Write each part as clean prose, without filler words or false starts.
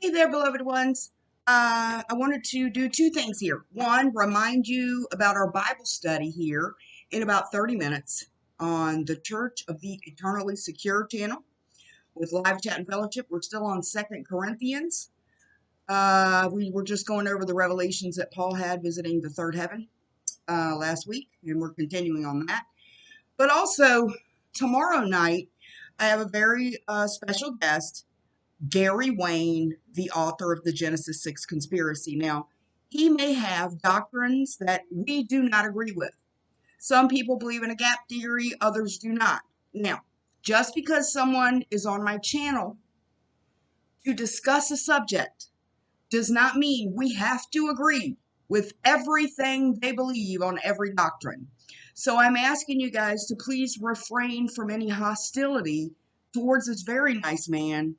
Hey there, beloved ones. I wanted to do two things here. One, remind you about our Bible study here in about 30 minutes on the Church of the Eternally Secure channel with live chat and fellowship. We're still on Second Corinthians. We were just going over the revelations that Paul had visiting the third heaven last week, and we're continuing on that. But also, tomorrow night, I have a very special guest. Gary Wayne, the author of the Genesis 6 conspiracy. Now, he may have doctrines that we do not agree with. Some people believe in a gap theory, others do not. Now, just because someone is on my channel to discuss a subject does not mean we have to agree with everything they believe on every doctrine. So I'm asking you guys to please refrain from any hostility towards this very nice man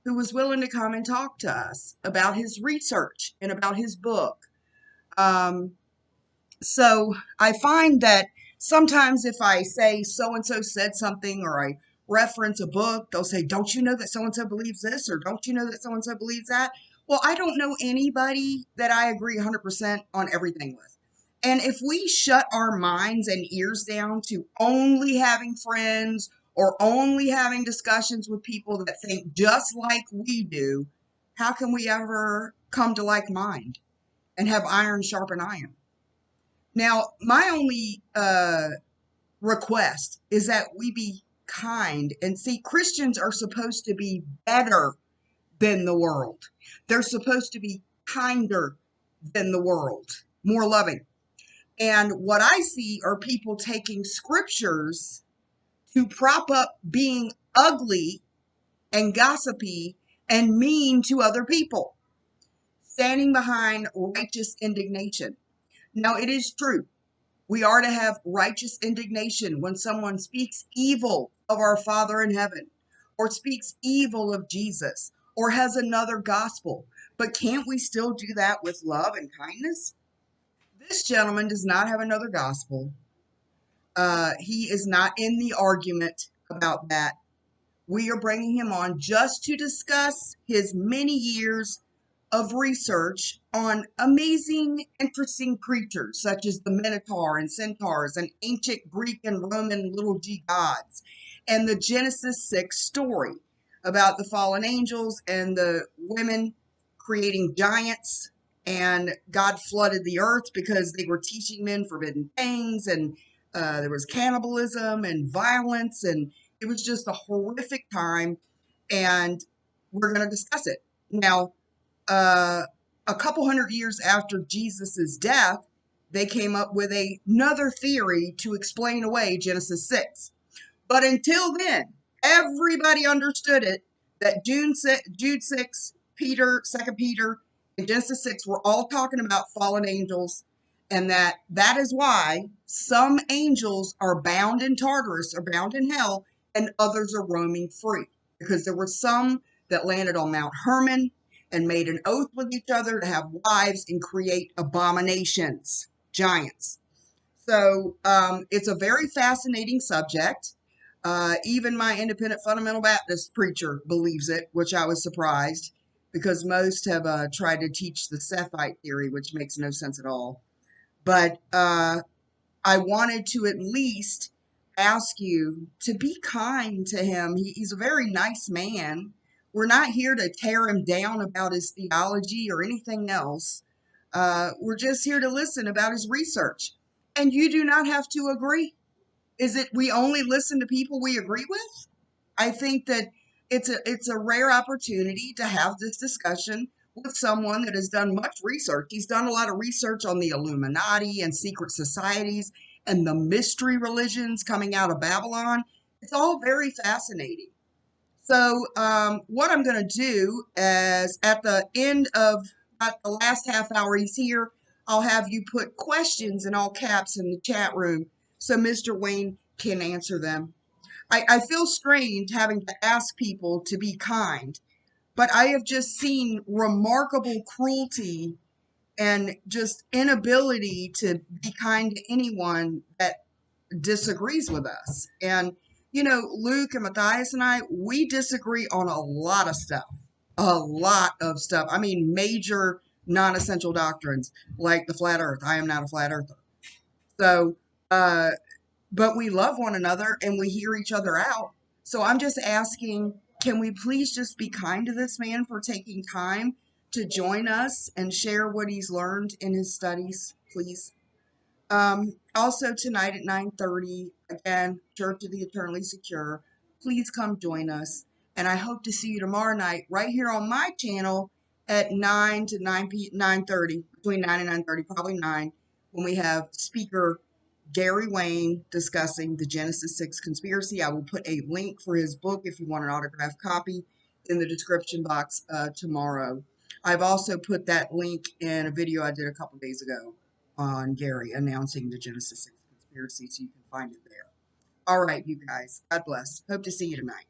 who was willing to come and talk to us about his research and about his book. Um, so I find that sometimes if I say so and so said something or I reference a book, they'll say, "Don't you know that so and so believes this?" or "Don't you know that so and so believes that?" Well, I don't know anybody that I agree 100% on everything with. And if we shut our minds and ears down to only having friends or only having discussions with people that think just like we do, how can we ever come to like mind and have iron sharpen iron? Now, my only request is that we be kind and see Christians are supposed to be better than the world. They're supposed to be kinder than the world, more loving. And what I see are people taking scriptures to prop up being ugly and gossipy and mean to other people, standing behind righteous indignation. Now, it is true. We are to have righteous indignation when someone speaks evil of our Father in heaven, or speaks evil of Jesus, or has another gospel. But can't we still do that with love and kindness? This gentleman does not have another gospel. He is not in the argument about that. We are bringing him on just to discuss his many years of research on amazing, interesting creatures such as the Minotaur and centaurs and ancient Greek and Roman little g gods, and the Genesis 6 story about the fallen angels and the women creating giants, and God flooded the earth because they were teaching men forbidden things, and there was cannibalism and violence, and it was just a horrific time, and we're going to discuss it. Now, a couple hundred years after Jesus's death, they came up with another theory to explain away Genesis 6. But until then, everybody understood it that Jude 6, Peter, 2nd Peter, and Genesis 6 were all talking about fallen angels, and that is why some angels are bound in Tartarus, or bound in hell, and others are roaming free. Because there were some that landed on Mount Hermon and made an oath with each other to have wives and create abominations, giants. So it's a very fascinating subject. Even my independent fundamental Baptist preacher believes it, which I was surprised because most have tried to teach the Sethite theory, which makes no sense at all. But I wanted to at least ask you to be kind to him. He's a very nice man. We're not here to tear him down about his theology or anything else. We're just here to listen about his research. And you do not have to agree. Is it we only listen to people we agree with? I think that it's a rare opportunity to have this discussion with someone that has done much research. He's done a lot of research on the Illuminati and secret societies and the mystery religions coming out of Babylon. It's all very fascinating. So what I'm going to do is at the end of about the last half hour he's here, I'll have you put questions in all caps in the chat room so Mr. Wayne can answer them. I feel strange having to ask people to be kind, but I have just seen remarkable cruelty and just inability to be kind to anyone that disagrees with us. And, you know, Luke and Matthias and I, we disagree on a lot of stuff. a lot of stuff. I mean, major non-essential doctrines like the flat earth. I am not a flat earther. So, uh, but we love one another and we hear each other out. So I'm just asking, can we please just be kind to this man for taking time to join us and share what he's learned in his studies, please? Also tonight at 9:30, again, Church of the Eternally Secure. Please come join us. And I hope to see you tomorrow night right here on my channel at 9 to 9:30, between 9 and 9:30, probably 9, when we have speaker Gary Wayne discussing the Genesis 6 conspiracy. I will put a link for his book if you want an autographed copy in the description box tomorrow. I've also put that link in a video I did a couple days ago on Gary announcing the Genesis 6 conspiracy, so you can find it there. All right, you guys. God bless. Hope to see you tonight.